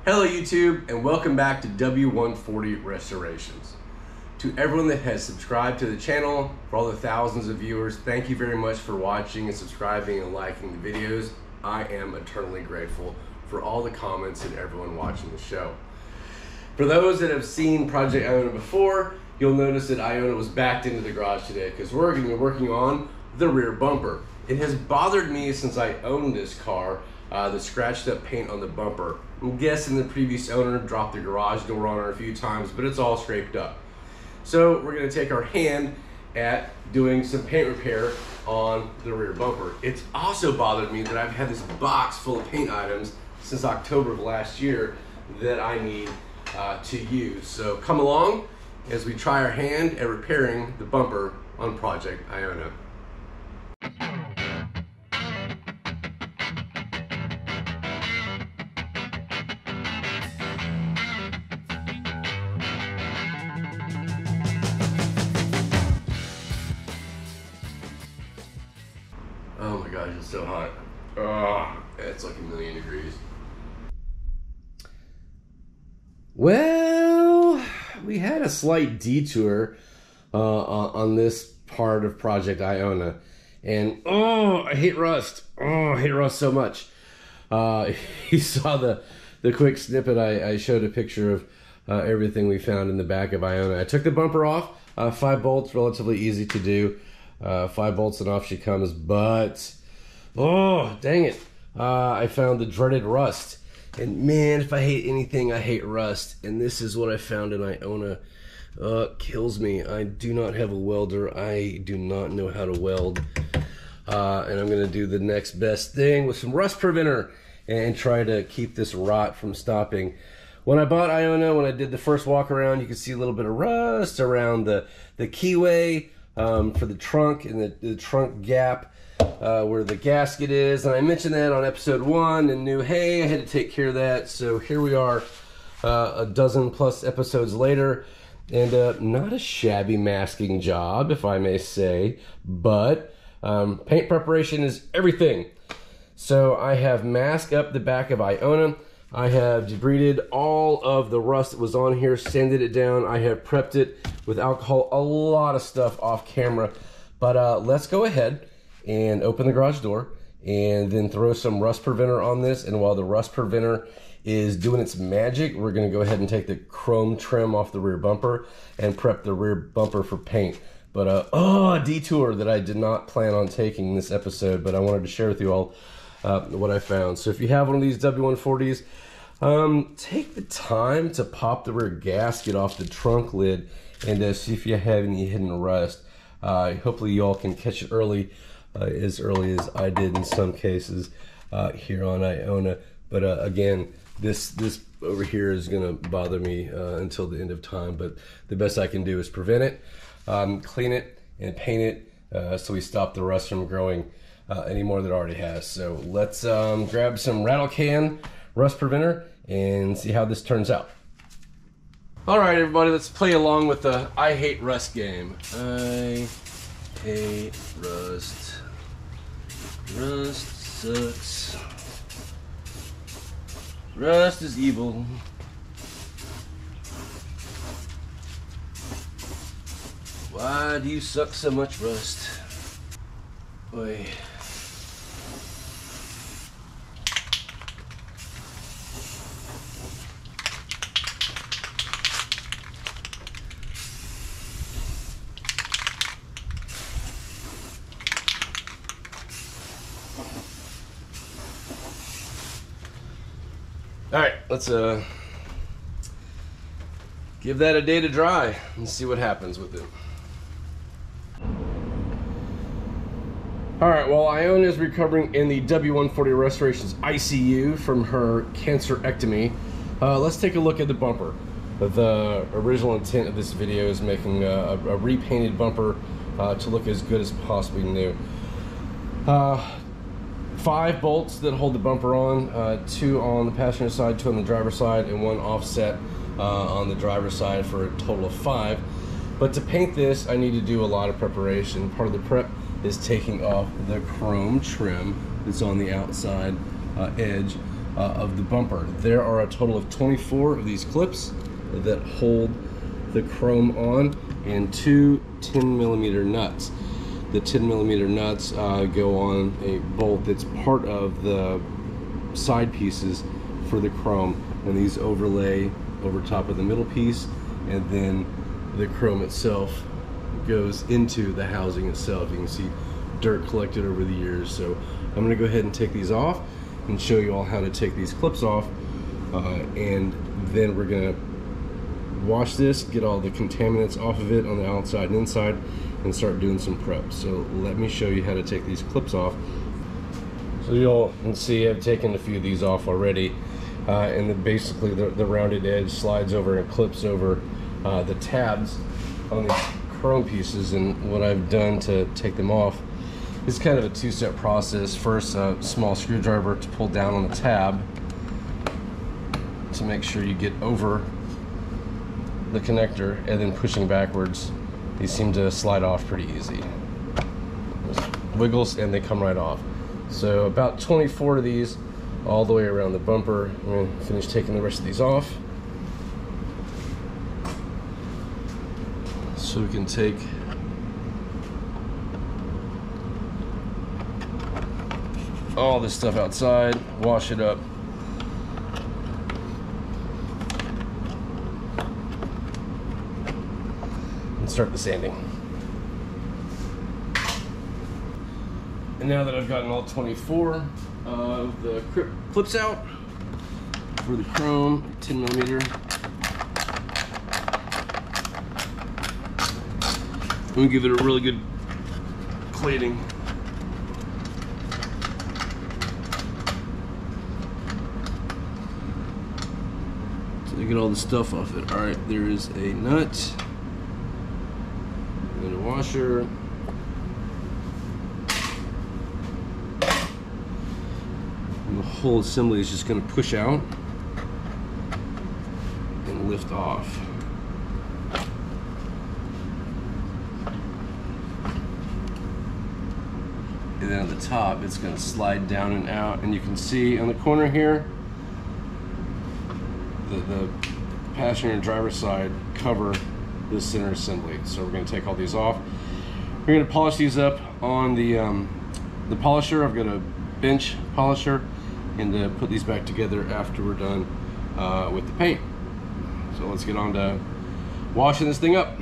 Hello YouTube, and welcome back to W140 Restorations. To everyone that has subscribed to the channel, for all the thousands of viewers, thank you very much for watching and subscribing and liking the videos. I am eternally grateful for all the comments and everyone watching the show. For those that have seen Project Iona before, you'll notice that Iona was backed into the garage today because we're going to be working on the rear bumper. It has bothered me since I owned this car, the scratched up paint on the bumper. I'm guessing the previous owner dropped the garage door on her a few times, but it's all scraped up. So we're going to take our hand at doing some paint repair on the rear bumper. It's also bothered me that I've had this box full of paint items since October of last year that I need to use. So come along as we try our hand at repairing the bumper on Project Iona. Oh my gosh, it's so hot. Oh, it's like 1,000,000 degrees. Well, we had a slight detour on this part of Project Iona. And I hate rust. I hate rust so much. You saw the quick snippet. I showed a picture of everything we found in the back of Iona. I took the bumper off. 5 bolts, relatively easy to do. 5 bolts and off she comes, but dang it, I found the dreaded rust. And man, if I hate anything, I hate rust. And this is what I found in Iona. Kills me. I do not have a welder. I do not know how to weld. And I'm gonna do the next best thing with some rust preventer and try to keep this rot from stopping. When I bought Iona, when I did the first walk around, you could see a little bit of rust around the keyway for the trunk and the trunk gap where the gasket is. And I mentioned that on episode 1 and knew, hey, I had to take care of that. So here we are a dozen plus episodes later, and not a shabby masking job, if I may say, but paint preparation is everything. So I have masked up the back of Iona. I have debrided all of the rust that was on here, sanded it down. I have prepped it with alcohol, a lot of stuff off camera. But let's go ahead and open the garage door and then throw some rust preventer on this. And while the rust preventer is doing its magic, we're gonna go ahead and take the chrome trim off the rear bumper and prep the rear bumper for paint. But a detour that I did not plan on taking in this episode, but I wanted to share with you all what I found. So if you have one of these W140s, take the time to pop the rear gasket off the trunk lid and see if you have any hidden rust. Hopefully you all can catch it early as I did in some cases here on Iona. But again, this over here is gonna bother me until the end of time, but the best I can do is prevent it, clean it and paint it so we stop the rust from growing any more than it already has. So let's grab some rattle can rust preventer and see how this turns out. All right, everybody, let's play along with the I hate rust game. I hate rust. Rust sucks. Rust is evil. Why do you suck so much, rust? Boy. All right, let's give that a day to dry and see what happens with it. All right, well, Iona is recovering in the W140 Restorations ICU from her cancerectomy. Let's take a look at the bumper. The original intent of this video is making a repainted bumper to look as good as possibly new. 5 bolts that hold the bumper on, 2 on the passenger side, 2 on the driver's side, and 1 offset on the driver's side for a total of 5. But to paint this, I need to do a lot of preparation. Part of the prep is taking off the chrome trim that's on the outside edge of the bumper. There are a total of 24 of these clips that hold the chrome on, and 2 10mm nuts. The 10mm nuts go on a bolt that's part of the side pieces for the chrome, and these overlay over top of the middle piece, and then the chrome itself goes into the housing itself. You can see dirt collected over the years. So I'm going to go ahead and take these off and show you all how to take these clips off, and then we're going to wash this, get all the contaminants off of it on the outside and inside, and start doing some prep. So let me show you how to take these clips off. So you can see I've taken a few of these off already, and then basically the rounded edge slides over and clips over the tabs on these chrome pieces. And what I've done to take them off is kind of a two-step process. First, a small screwdriver to pull down on the tab to make sure you get over the connector, and then pushing backwards, these seem to slide off pretty easy. Just wiggles and they come right off. So about 24 of these all the way around the bumper. I'm going to finish taking the rest of these off, so we can take all this stuff outside, wash it up, and start the sanding. And now that I've gotten all 24 of the clips out for the chrome 10mm, I'm gonna give it a really good cleaning. So you get all the stuff off it. All right, there is a nut, and a washer, and the whole assembly is just going to push out and lift off. And then at the top, it's going to slide down and out, and you can see on the corner here, the passenger and driver side cover this center assembly. So we're going to take all these off. We're going to polish these up on the polisher. I've got a bench polisher, and put these back together after we're done with the paint. So let's get on to washing this thing up.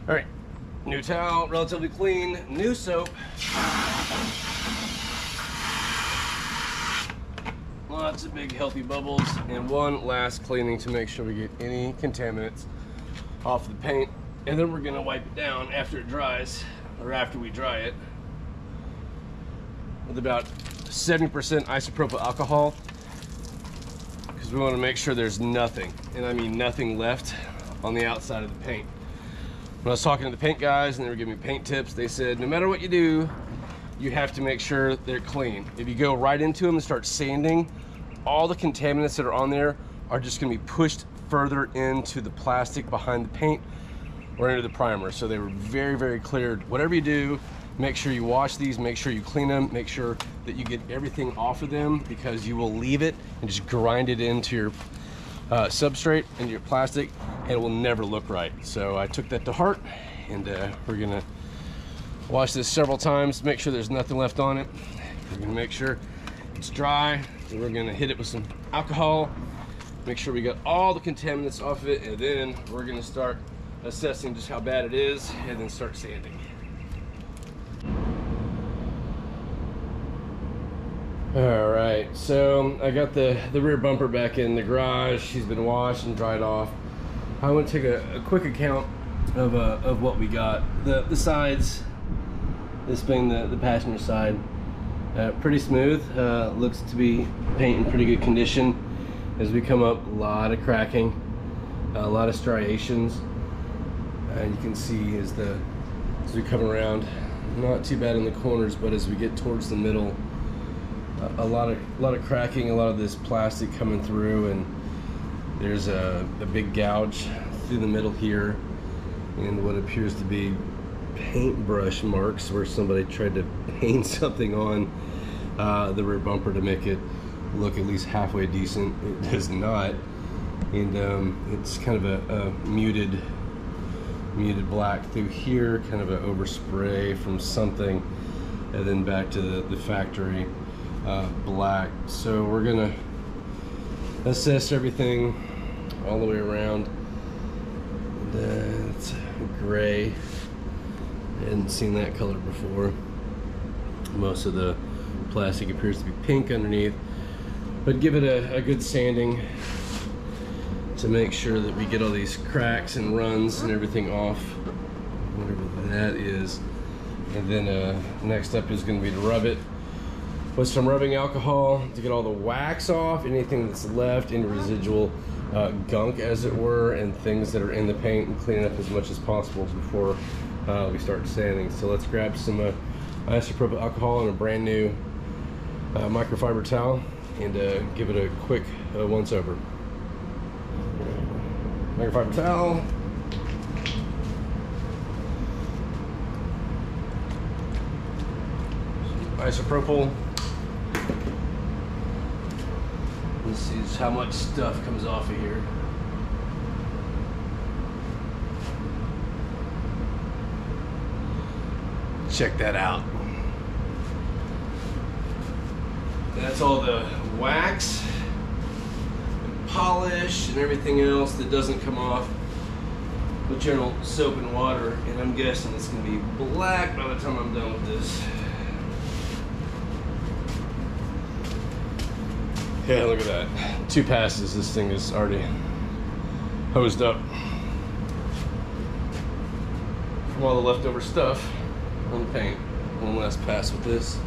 All right, new towel, relatively clean, new soap. Lots of big healthy bubbles, and one last cleaning to make sure we get any contaminants off the paint. And then we're gonna wipe it down after it dries, or after we dry it, with about 70% isopropyl alcohol, because we wanna make sure there's nothing, and I mean nothing, left on the outside of the paint. When I was talking to the paint guys and they were giving me paint tips, they said no matter what you do, you have to make sure they're clean. If you go right into them and start sanding, all the contaminants that are on there are just gonna be pushed further into the plastic behind the paint or into the primer. So they were very, very clear. Whatever you do, make sure you wash these, make sure you clean them, make sure that you get everything off of them, because you will leave it and just grind it into your substrate and your plastic, and it will never look right. So I took that to heart, and we're gonna wash this several times, make sure there's nothing left on it. We're gonna make sure it's dry, and we're gonna hit it with some alcohol, make sure we got all the contaminants off of it, and then we're gonna start assessing just how bad it is, and then start sanding. All right, so I got the rear bumper back in the garage. She's been washed and dried off. I want to take a quick account of what we got. The sides, this being the passenger side, pretty smooth. Looks to be paint in pretty good condition. As we come up, a lot of cracking, a lot of striations. And you can see as we come around, not too bad in the corners, but as we get towards the middle, a lot of cracking, a lot of this plastic coming through, and there's a big gouge through the middle here, and what appears to be paintbrush marks where somebody tried to paint something on the rear bumper to make it look at least halfway decent. It does not, and it's kind of a muted black through here, kind of an overspray from something, and then back to the factory black. So we're gonna assess everything all the way around. It's gray. I hadn't seen that color before. Most of the plastic appears to be pink underneath, but give it a good sanding to make sure that we get all these cracks and runs and everything off, whatever that is. And then next up is going to be to rub it with some rubbing alcohol to get all the wax off, anything that's left, any residual gunk as it were, and things that are in the paint, and clean it up as much as possible before we start sanding. So let's grab some isopropyl alcohol and a brand new microfiber towel and give it a quick once over. Microfiber towel. Isopropyl. Let's see just how much stuff comes off of here. Check that out. That's all the wax and polish and everything else that doesn't come off with general soap and water, and I'm guessing it's going to be black by the time I'm done with this. Yeah, look at that. 2 passes, this thing is already hosed up from all the leftover stuff on the paint. One last pass with this.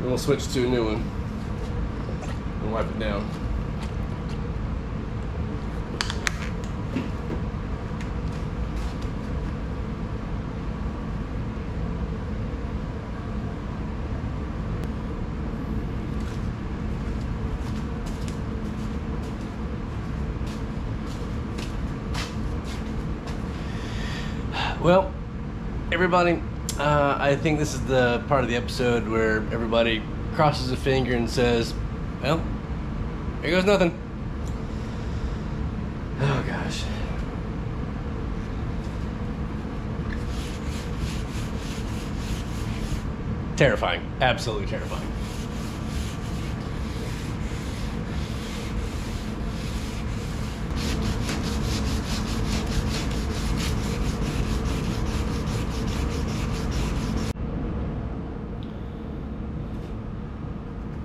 Then we'll switch to a new one and wipe it down. Well, everybody, I think this is the part of the episode where everybody crosses a finger and says, well, here goes nothing. Oh, gosh. Terrifying. Absolutely terrifying.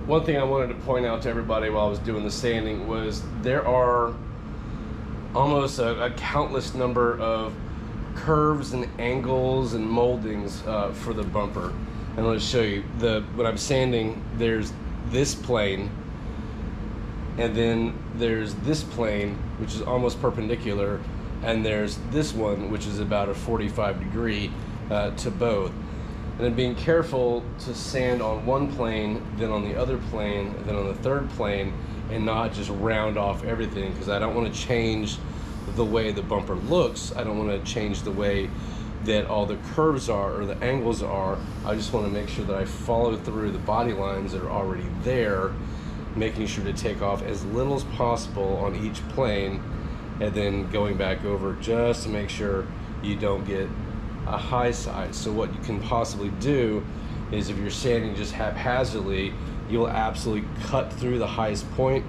One thing I wanted to point out to everybody while I was doing the sanding was there are almost a countless number of curves and angles and moldings for the bumper. And let's show you. When I'm sanding, there's this plane, and then there's this plane, which is almost perpendicular, and there's this one, which is about a 45-degree to both. And then being careful to sand on one plane, then on the other plane, then on the third plane, and not just round off everything, because I don't want to change the way the bumper looks. I don't want to change the way that all the curves are or the angles are. I just want to make sure that I follow through the body lines that are already there, making sure to take off as little as possible on each plane, and then going back over just to make sure you don't get a high side. So what you can possibly do is, if you're sanding just haphazardly, you'll absolutely cut through the highest point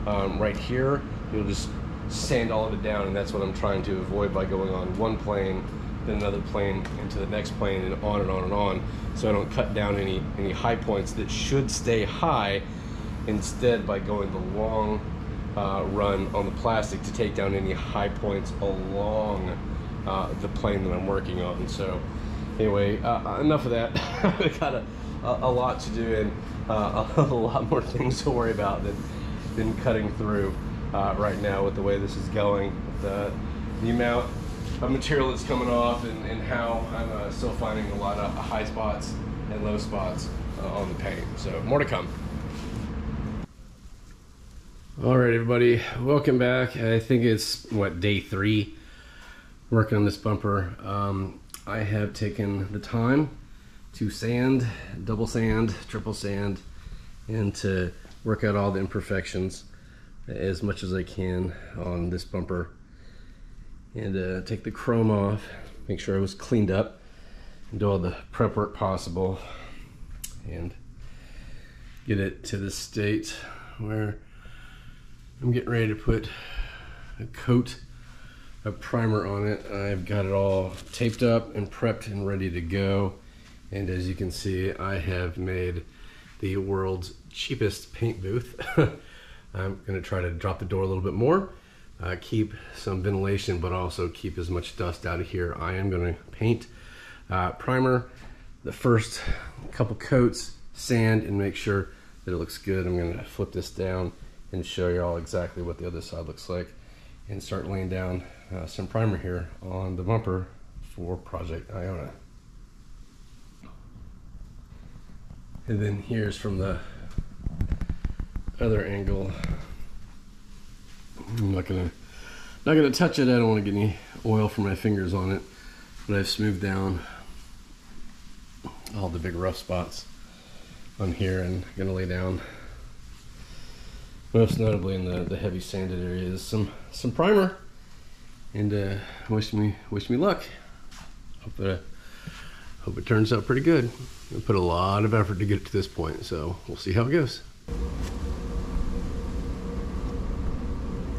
right here. You'll just sand all of it down, and that's what I'm trying to avoid by going on one plane, then another plane, into the next plane, and on and on and on, so I don't cut down any high points that should stay high, instead by going the long run on the plastic to take down any high points along the plane that I'm working on. So anyway, enough of that. We've got a lot to do, and a lot more things to worry about than cutting through right now with the way this is going. The amount material that's coming off and how I'm still finding a lot of high spots and low spots on the paint. So more to come. All right, everybody, welcome back. I think it's what, day 3 working on this bumper. I have taken the time to sand, double sand, triple sand, and to work out all the imperfections as much as I can on this bumper, and take the chrome off, make sure it was cleaned up, and do all the prep work possible, and get it to the state where I'm getting ready to put a coat of primer on it. I've got it all taped up and prepped and ready to go. And as you can see, I have made the world's cheapest paint booth. I'm gonna try to drop the door a little bit more, keep some ventilation, but also keep as much dust out of here. I am gonna paint, primer the first couple coats, sand, and make sure that it looks good. I'm gonna flip this down and show you all exactly what the other side looks like, and start laying down some primer here on the bumper for Project Iona. And then here's from the other angle. I'm not gonna touch it. I don't want to get any oil from my fingers on it, but I've smoothed down all the big rough spots on here, and gonna lay down, most notably in the heavy sanded areas, some primer, and wish me luck. Hope it turns out pretty good. I put a lot of effort to get it to this point, so we'll see how it goes.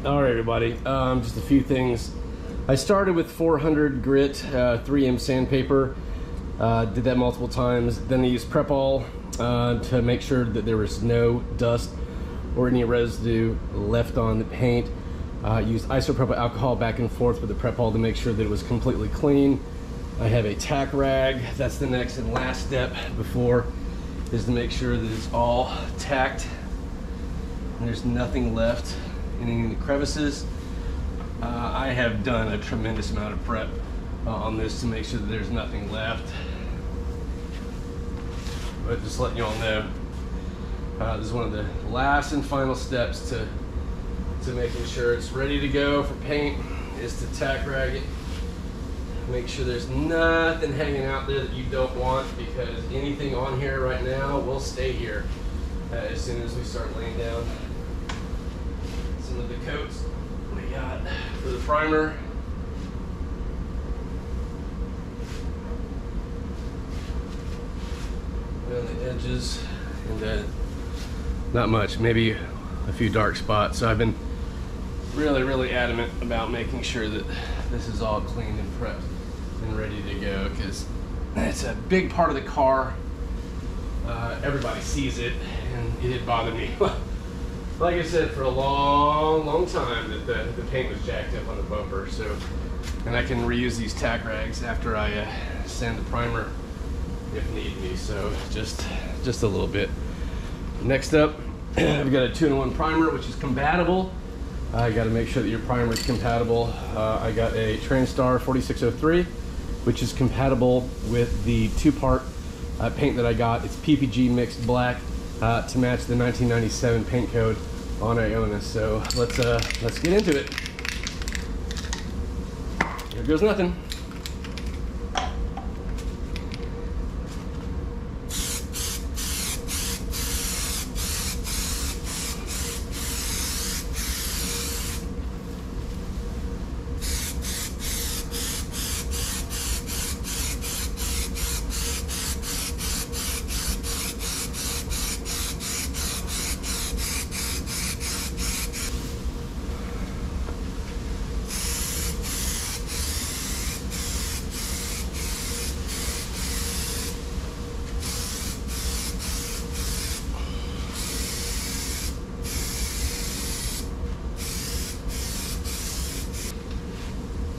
All right, everybody, just a few things. I started with 400 grit 3M sandpaper, did that multiple times. Then I used Prep-All to make sure that there was no dust or any residue left on the paint. Used isopropyl alcohol back and forth with the Prep-All to make sure that it was completely clean. I have a TacRag. That's the next and last step before, is to make sure that it's all tacked and there's nothing left in any of the crevices. I have done a tremendous amount of prep on this to make sure that there's nothing left. But just letting you all know, this is one of the last and final steps to making sure it's ready to go for paint, is to TacRag it. Make sure there's nothing hanging out there that you don't want, because anything on here right now will stay here as soon as we start laying down some of the coats we got for the primer. On the edges, and not much, maybe a few dark spots. So I've been really adamant about making sure that this is all cleaned and prepped and ready to go, because it's a big part of the car. Everybody sees it, and it did bother me. Like I said, for a long time that the paint was jacked up on the bumper. So, and I can reuse these TacRags after I sand the primer if need be. So just a little bit. Next up, I've got a 2-in-1 primer, which is compatible. I got to make sure that your primer is compatible. I got a Transtar 4603, which is compatible with the 2-part paint that I got. It's PPG mixed black to match the 1997 paint code on Iona. So let's get into it. Here goes nothing.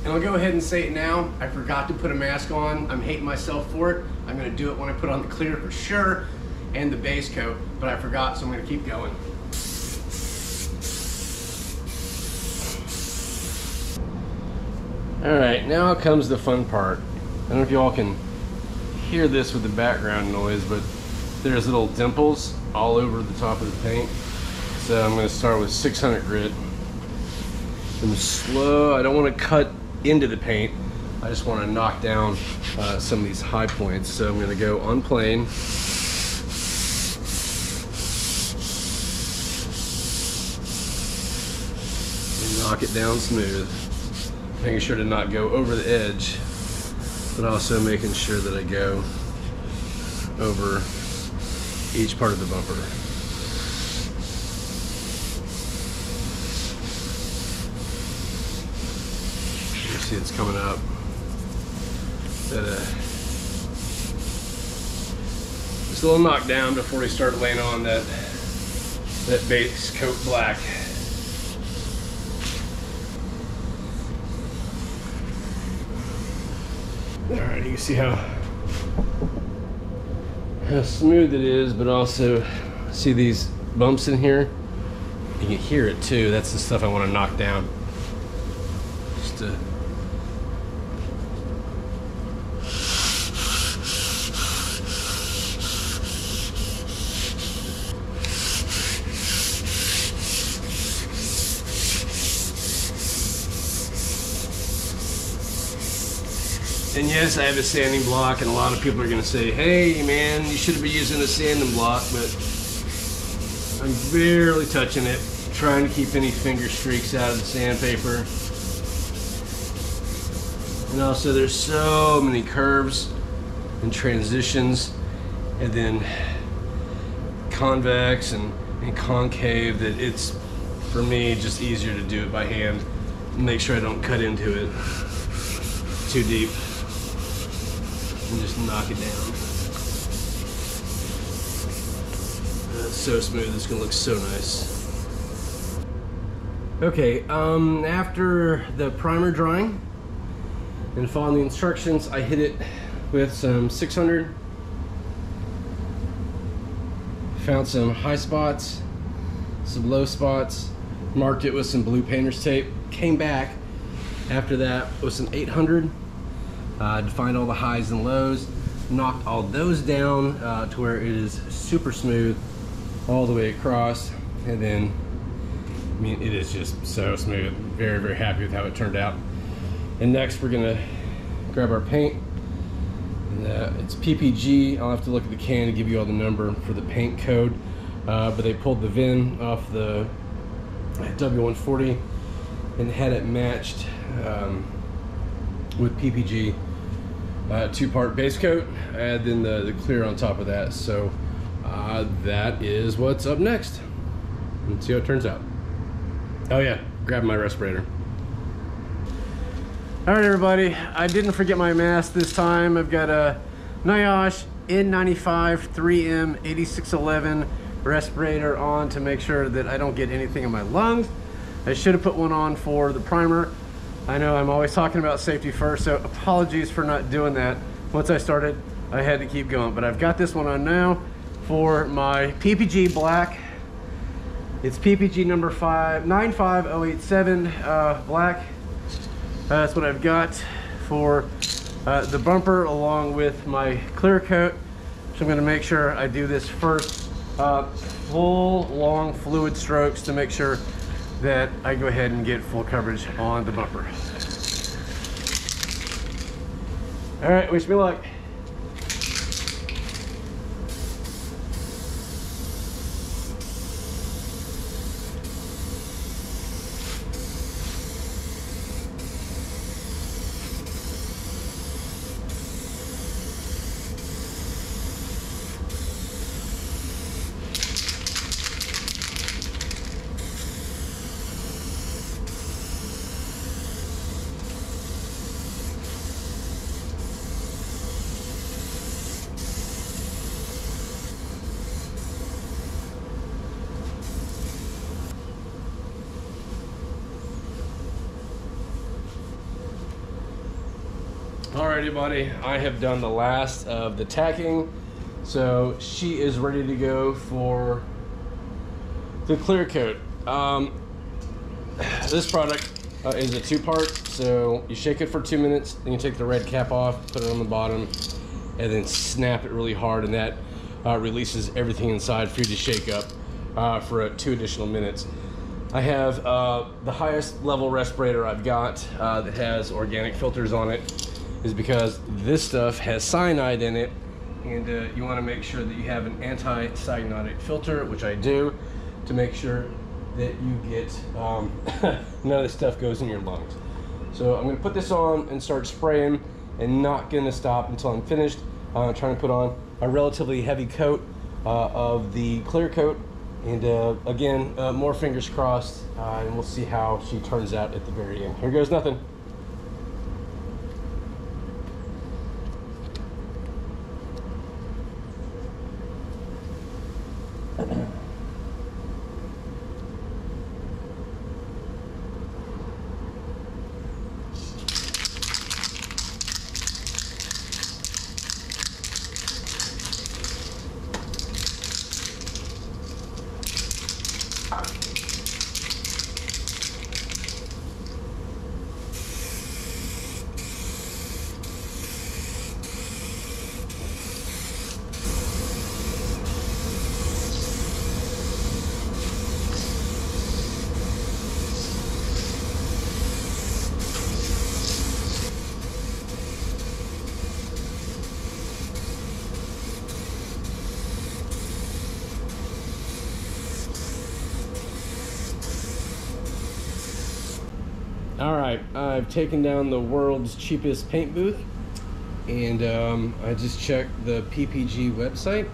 And I'll go ahead and say it now, I forgot to put a mask on. I'm hating myself for it. I'm gonna do it when I put on the clear for sure, and the base coat, but I forgot, so I'm gonna keep going. Alright, now comes the fun part. I don't know if you all can hear this with the background noise, but there's little dimples all over the top of the paint. So I'm going to start with 600 grit. I'm slow. I don't want to cut into the paint. I just want to knock down some of these high points. So I'm going to go on plane. And knock it down smooth. Making sure to not go over the edge, but also making sure that I go over each part of the bumper. You see it's coming up. Just a little knockdown before we start laying on that base coat black. Alright, you can see how smooth it is, but also see these bumps in here? You can hear it too. That's the stuff I want to knock down. Just to And yes, I have a sanding block, and a lot of people are going to say, hey man, you should have been using a sanding block, but I'm barely touching it, trying to keep any finger streaks out of the sandpaper. And also there's so many curves and transitions, and then convex and concave, that it's, for me, just easier to do it by hand and make sure I don't cut into it too deep. And just knock it down. That's so smooth, it's gonna look so nice. Okay, after the primer drying and following the instructions, I hit it with some 600. Found some high spots, some low spots, marked it with some blue painter's tape, came back after that with some 800. Defined all the highs and lows, knocked all those down to where it is super smooth all the way across, and then, I mean, it is just so smooth. Very, very happy with how it turned out. And next we're gonna grab our paint, and it's PPG. I'll have to look at the can to give you all the number for the paint code, but they pulled the VIN off the W140 and had it matched with PPG. 2-part base coat, and then the clear on top of that. So that is what's up next. Let's see how it turns out. Oh yeah, grab my respirator. All right, everybody, I didn't forget my mask this time. I've got a NIOSH N95 3M 8611 respirator on to make sure that I don't get anything in my lungs. I should have put one on for the primer. I know I'm always talking about safety first, so apologies for not doing that. Once I started, I had to keep going, but I've got this one on now for my PPG black. It's PPG number 95087 black. That's what I've got for the bumper, along with my clear coat. So I'm gonna make sure I do this first. Full long fluid strokes to make sure that I go ahead and get full coverage on the bumper. All right, wish me luck. Alrighty, buddy, I have done the last of the tacking, so she is ready to go for the clear coat. This product is a two-part. So you shake it for 2 minutes, then you take the red cap off, put it on the bottom, and then snap it really hard, and that releases everything inside for you to shake up for 2 additional minutes. I have the highest level respirator I've got that has organic filters on it, is because this stuff has cyanide in it, and you want to make sure that you have an anti-cyanotic filter, which I do, to make sure that you get none of this stuff goes in your lungs. So I'm going to put this on and start spraying, and not going to stop until I'm finished. I'm trying to put on a relatively heavy coat of the clear coat, and again, more fingers crossed, and we'll see how she turns out at the very end. Here goes nothing. All right, I've taken down the world's cheapest paint booth, and I just checked the PPG website,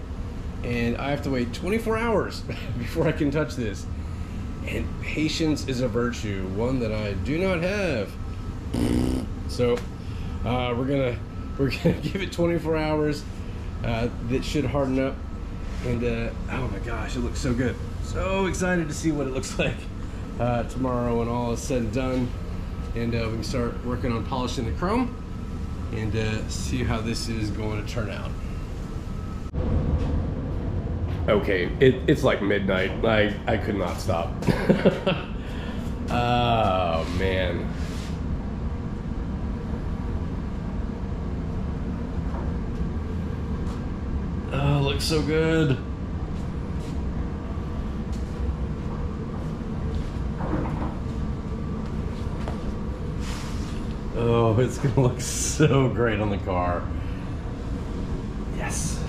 and I have to wait 24 hours before I can touch this. And patience is a virtue, one that I do not have. So we're gonna give it 24 hours. That should harden up, and oh my gosh, it looks so good. So excited to see what it looks like tomorrow when all is said and done. And we can start working on polishing the chrome and see how this is going to turn out. Okay, it's like midnight. I could not stop. Oh man. Oh, it looks so good. Oh, it's gonna look so great on the car. Yes.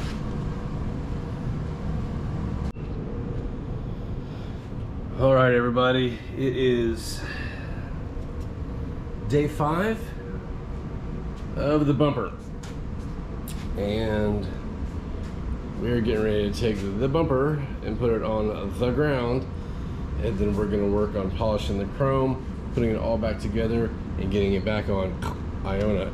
All right, everybody. It is day 5 of the bumper, and we're getting ready to take the bumper and put it on the ground, and then we're gonna work on polishing the chrome, putting it all back together, and getting it back on Iona.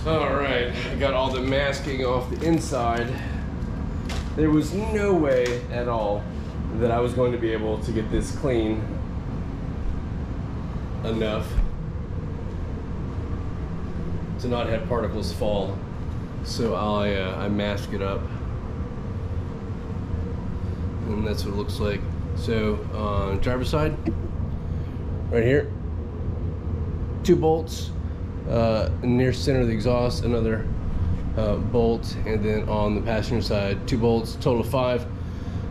Alright, I got all the masking off the inside. There was no way at all that I was going to be able to get this clean enough to not have particles fall. So I mask it up, and that's what it looks like. So on driver's side, right here, 2 bolts. Near center of the exhaust, another bolt, and then on the passenger side, 2 bolts, total of 5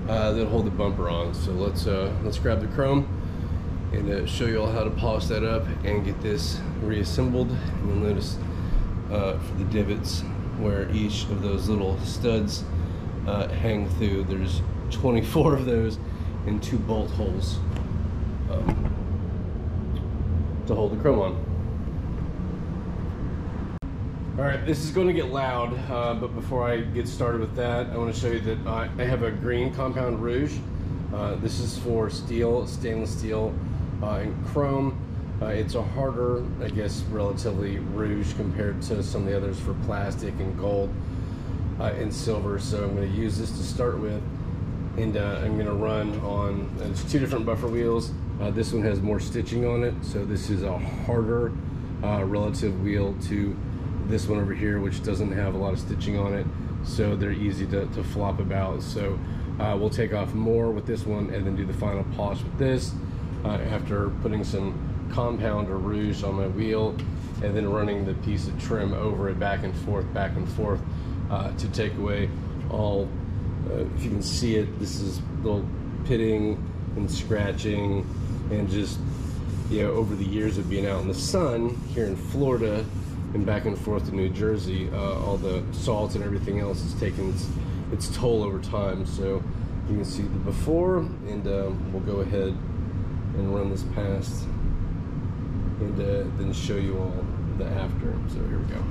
that'll hold the bumper on. So let's grab the chrome and show you all how to polish that up and get this reassembled. And you'll notice for the divots where each of those little studs hang through, there's 24 of those and 2 bolt holes. to hold the chrome on. All right, this is going to get loud, but before I get started with that, I want to show you that I have a green compound rouge. This is for steel, stainless steel, and chrome. It's a harder, I guess, relatively rouge compared to some of the others for plastic and gold and silver. So I'm going to use this to start with, and I'm going to run on, it's 2 different buffer wheels. This one has more stitching on it, so this is a harder relative wheel to this one over here, which doesn't have a lot of stitching on it, so they're easy to flop about. So we'll take off more with this one and then do the final polish with this after putting some compound or rouge on my wheel and then running the piece of trim over it back and forth to take away all, if you can see it, this is little pitting and scratching and just, you know, over the years of being out in the sun here in Florida and back and forth to New Jersey, all the salt and everything else is taking its toll over time. So you can see the before, and we'll go ahead and run this past and then show you all the after. So here we go.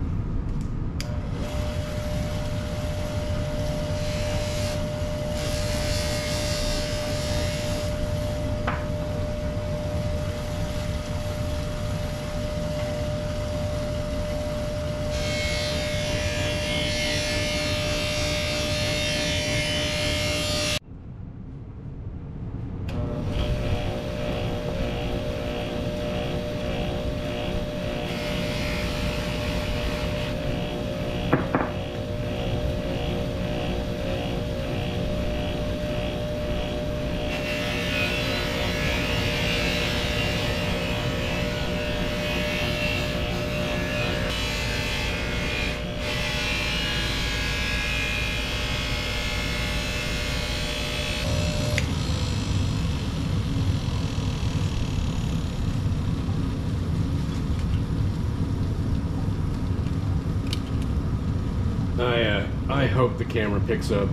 I hope the camera picks up.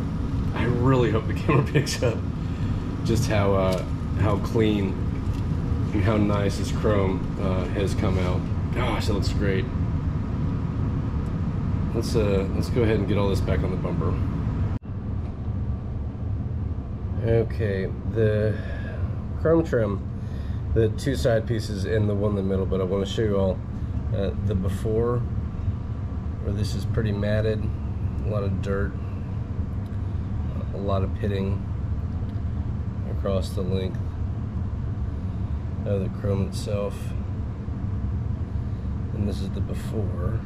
I really hope the camera picks up just how clean and how nice this chrome has come out. Gosh, that looks great. Let's go ahead and get all this back on the bumper. Okay, the chrome trim, the 2 side pieces and the one in the middle, but I want to show you all the before, where this is pretty matted. A lot of dirt, a lot of pitting across the length of the chrome itself. And this is the before.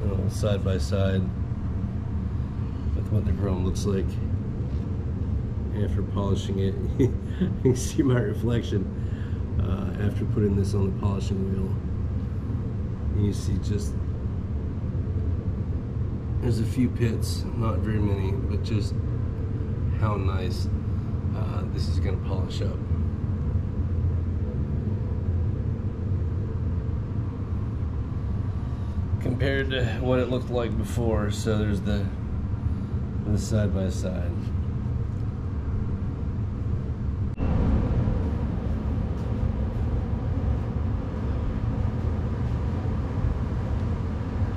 And a little side by side with what the chrome looks like after polishing it. You can see my reflection after putting this on the polishing wheel. And you see just there's a few pits, not very many, but just how nice this is going to polish up. Compared to what it looked like before, so there's the side by side.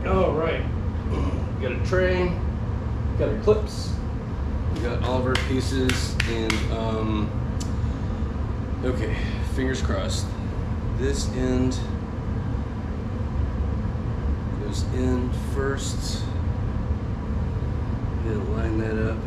All right. Got a tray, got our clips, we got all of our pieces, and okay, fingers crossed. This end goes in first. I'm gonna line that up.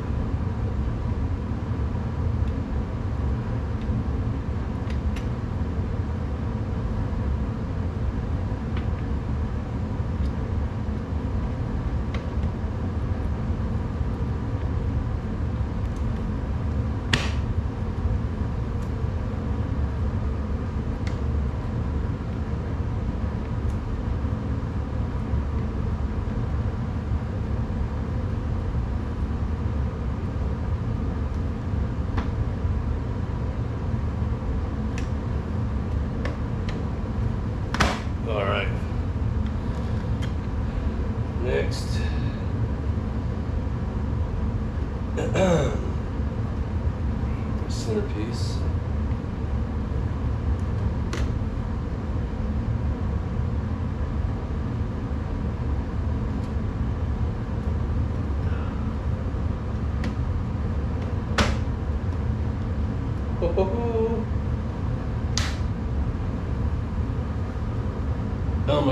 Next, centerpiece.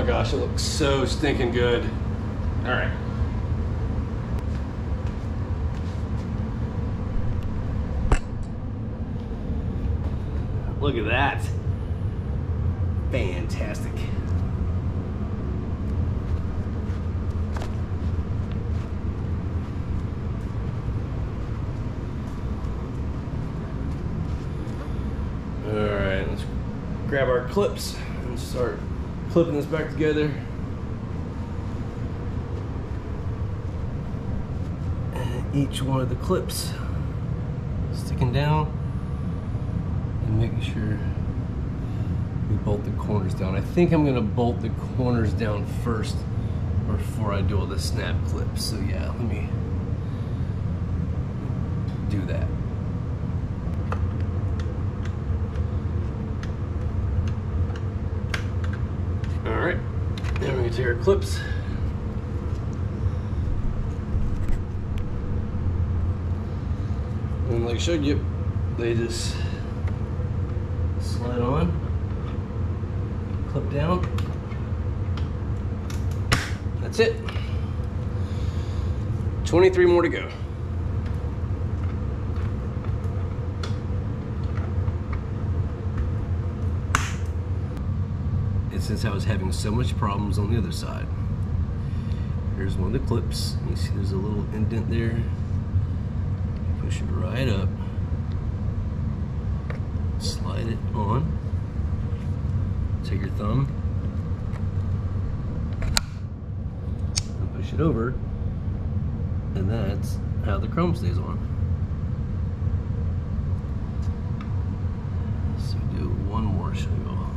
my gosh, it looks so stinking good. All right. Look at that. Fantastic. All right, let's grab our clips and start clipping this back together. And each one of the clips sticking down and making sure we bolt the corners down. I think I'm gonna bolt the corners down first before I do all the snap clips. So yeah, let me do that. All right, then we're gonna take our clips. And like I showed you, they just slide on, clip down. That's it. 23 more to go. And since I was having so much problems on the other side, here's one of the clips. You see there's a little indent there. Push it right up. Slide it on. Take your thumb and push it over, and that's how the chrome stays on. So do one more, show you all.